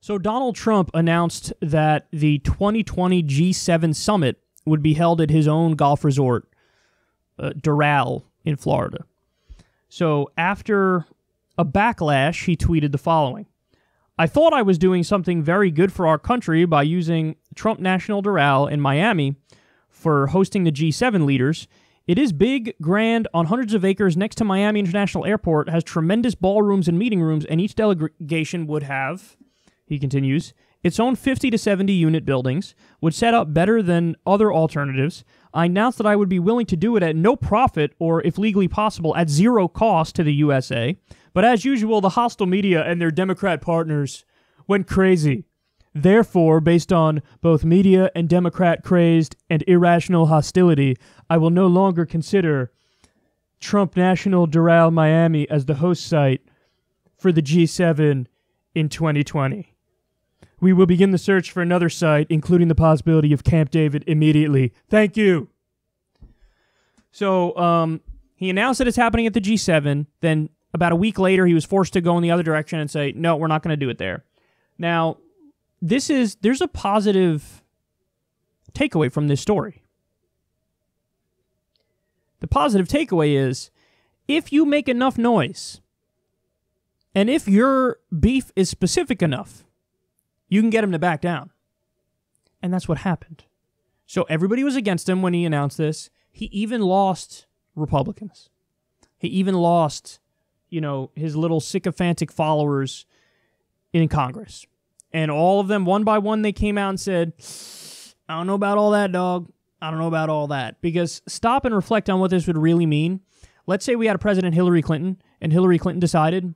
So Donald Trump announced that the 2020 G7 summit would be held at his own golf resort, Doral, in Florida. So after a backlash, he tweeted the following. I thought I was doing something very good for our country by using Trump National Doral in Miami for hosting the G7 leaders. It is big, grand, on hundreds of acres next to Miami International Airport, has tremendous ballrooms and meeting rooms, and each delegation would have, he continues, its own 50 to 70 unit buildings, would set up better than other alternatives. I announced that I would be willing to do it at no profit or, if legally possible, at zero cost to the USA. But as usual, the hostile media and their Democrat partners went crazy. Therefore, based on both media and Democrat-crazed and irrational hostility, I will no longer consider Trump National Doral Miami as the host site for the G7 in 2020. We will begin the search for another site, including the possibility of Camp David, immediately. Thank you. So he announced that it's happening at the G7. Then about a week later, he was forced to go in the other direction and say, no, we're not going to do it there. Now, there's a positive takeaway from this story. The positive takeaway is, if you make enough noise, and if your beef is specific enough, you can get him to back down. And that's what happened. So everybody was against him when he announced this. He even lost Republicans. He even lost, his little sycophantic followers in Congress. And all of them, one by one, they came out and said, I don't know about all that, dog. I don't know about all that. Because stop and reflect on what this would really mean. Let's say we had a President Hillary Clinton, and Hillary Clinton decided,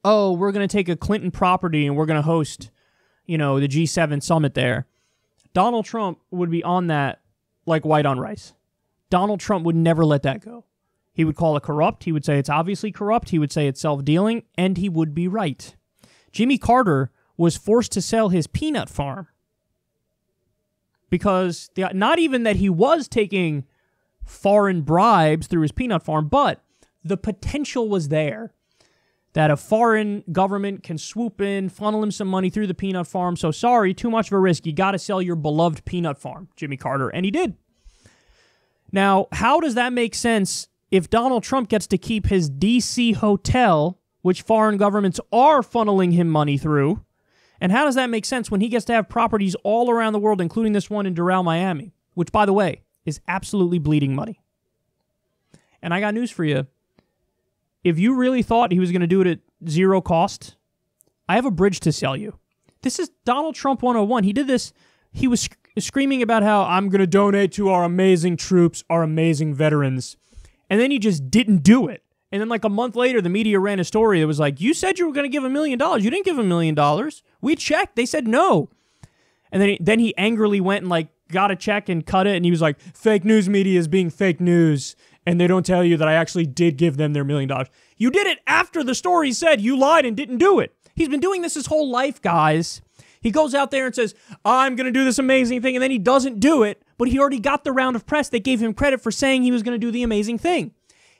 oh, we're going to take a Clinton property and we're going to host, the G7 summit there. Donald Trump would be on that like white on rice. Donald Trump would never let that go. He would call it corrupt. He would say it's obviously corrupt. He would say it's self-dealing, and he would be right. Jimmy Carter was forced to sell his peanut farm because not even that he was taking foreign bribes through his peanut farm, but the potential was there that a foreign government can swoop in, funnel him some money through the peanut farm. So sorry, too much of a risk. You got to sell your beloved peanut farm, Jimmy Carter. And he did. Now, how does that make sense if Donald Trump gets to keep his D.C. hotel, which foreign governments are funneling him money through? And how does that make sense when he gets to have properties all around the world, including this one in Doral, Miami, which, by the way, is absolutely bleeding money? And I got news for you. If you really thought he was going to do it at zero cost, I have a bridge to sell you. This is Donald Trump 101. He did this. He was screaming about how I'm going to donate to our amazing troops, our amazing veterans. And then he just didn't do it. And then like a month later, the media ran a story that was like, you said you were going to give $1 million. You didn't give $1 million. We checked. They said no. And then he angrily went and got a check and cut it. And he was like, fake news media is being fake news. And they don't tell you that I actually did give them their $1 million. You did it after the story said you lied and didn't do it. He's been doing this his whole life, guys. He goes out there and says, I'm going to do this amazing thing, and then he doesn't do it, but he already got the round of press that gave him credit for saying he was going to do the amazing thing.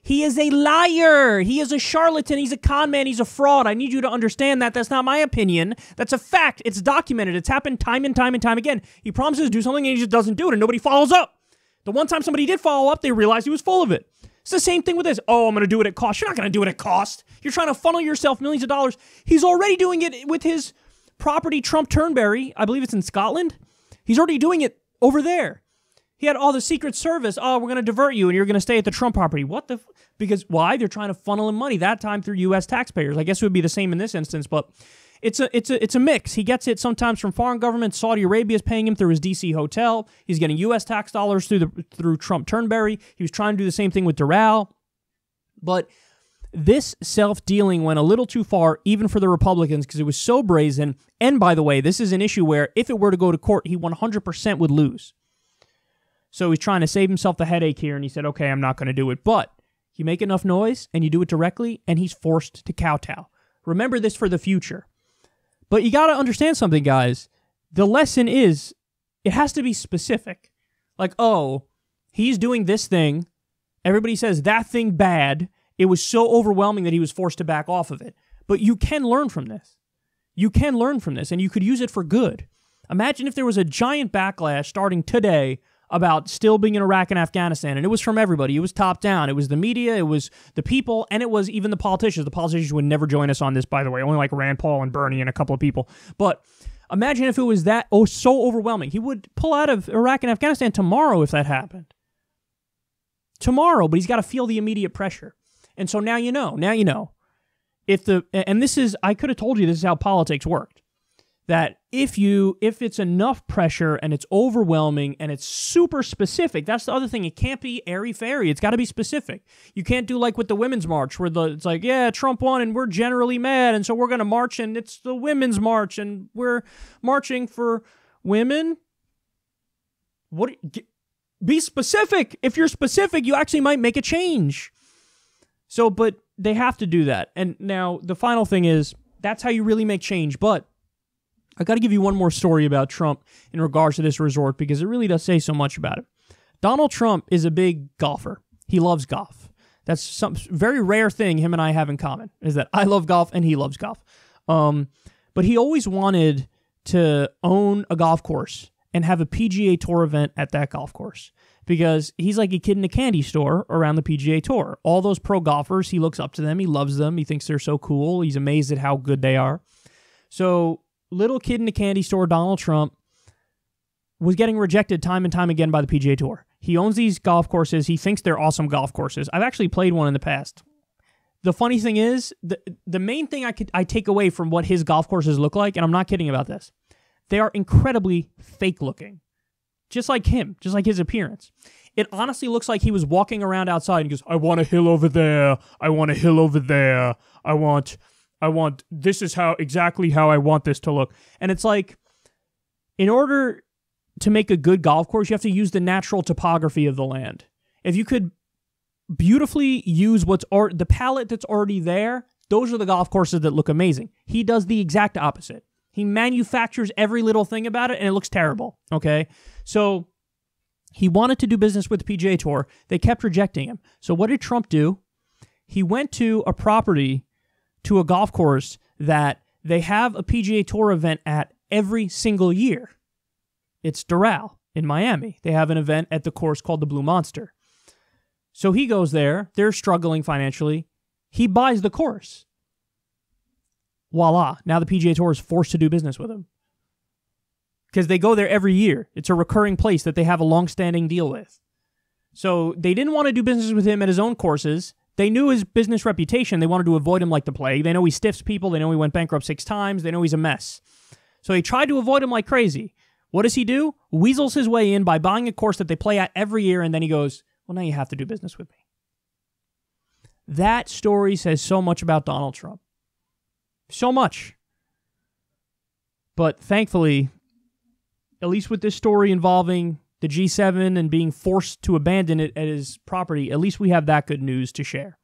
He is a liar. He is a charlatan. He's a con man. He's a fraud. I need you to understand that. That's not my opinion. That's a fact. It's documented. It's happened time and time and time again. He promises to do something, and he just doesn't do it, and nobody follows up. The one time somebody did follow up, they realized he was full of it. It's the same thing with this. Oh, I'm going to do it at cost. You're not going to do it at cost. You're trying to funnel yourself millions of dollars. He's already doing it with his property, Trump Turnberry. I believe it's in Scotland. He's already doing it over there. He had all the Secret Service. Oh, we're going to divert you and you're going to stay at the Trump property. What the? Because why? They're trying to funnel him money, that time through U.S. taxpayers. I guess it would be the same in this instance, but it's a mix. He gets it sometimes from foreign governments. Saudi Arabia is paying him through his D.C. hotel. He's getting U.S. tax dollars through Trump Turnberry. He was trying to do the same thing with Doral. But this self-dealing went a little too far, even for the Republicans, because it was so brazen. And by the way, this is an issue where if it were to go to court, he 100% would lose. So he's trying to save himself the headache here, and he said, okay, I'm not going to do it. But you make enough noise, and you do it directly, and he's forced to kowtow. Remember this for the future. But you got to understand something, guys. The lesson is, it has to be specific. Like, oh, he's doing this thing. Everybody says that thing bad. It was so overwhelming that he was forced to back off of it. But you can learn from this. You can learn from this, and you could use it for good. Imagine if there was a giant backlash starting today about still being in Iraq and Afghanistan, and it was from everybody. It was top down. It was the media, it was the people, and it was even the politicians. The politicians would never join us on this, by the way, only like Rand Paul and Bernie and a couple of people. But imagine if it was that so overwhelming. He would pull out of Iraq and Afghanistan tomorrow if that happened. Tomorrow, but he's got to feel the immediate pressure. And so now you know. Now you know. I could have told you this is how politics worked. That if it's enough pressure and it's overwhelming and it's super specific, that's the other thing. It can't be airy-fairy. It's got to be specific. You can't do like with the Women's March where it's like, yeah, Trump won and we're generally mad and so we're going to march and it's the Women's March and we're marching for women. Be specific. If you're specific, you actually might make a change. So, but they have to do that. And now the final thing is, that's how you really make change. But I got to give you one more story about Trump in regards to this resort because it really does say so much about it. Donald Trump is a big golfer. He loves golf. That's some very rare thing him and I have in common, is that I love golf and he loves golf. But he always wanted to own a golf course and have a PGA Tour event at that golf course because he's like a kid in a candy store around the PGA Tour. All those pro golfers, he looks up to them. He loves them. He thinks they're so cool. He's amazed at how good they are. So little kid in a candy store, Donald Trump, was getting rejected time and time again by the PGA Tour. He owns these golf courses. He thinks they're awesome golf courses. I've actually played one in the past. The funny thing is, the main thing I take away from what his golf courses look like, and I'm not kidding about this, they are incredibly fake looking. Just like him, just like his appearance. It honestly looks like he was walking around outside and he goes, I want a hill over there. I want a hill over there. I want, this is exactly how I want this to look. And it's like, in order to make a good golf course, you have to use the natural topography of the land. If you could beautifully use the palette that's already there, those are the golf courses that look amazing. He does the exact opposite. He manufactures every little thing about it, and it looks terrible, okay? So he wanted to do business with the PGA Tour. They kept rejecting him. So what did Trump do? He went to a property, to a golf course that they have a PGA Tour event at every single year. It's Doral in Miami. They have an event at the course called the Blue Monster. So he goes there. They're struggling financially. He buys the course. Voila. Now the PGA Tour is forced to do business with him. Because they go there every year. It's a recurring place that they have a long-standing deal with. So they didn't want to do business with him at his own courses. They knew his business reputation. They wanted to avoid him like the plague. They know he stiffs people. They know he went bankrupt 6 times. They know he's a mess. So they tried to avoid him like crazy. What does he do? Weasels his way in by buying a course that they play at every year, and then he goes, well, now you have to do business with me. That story says so much about Donald Trump. So much. But thankfully, at least with this story involving the G7 and being forced to abandon it at his property, at least we have that good news to share.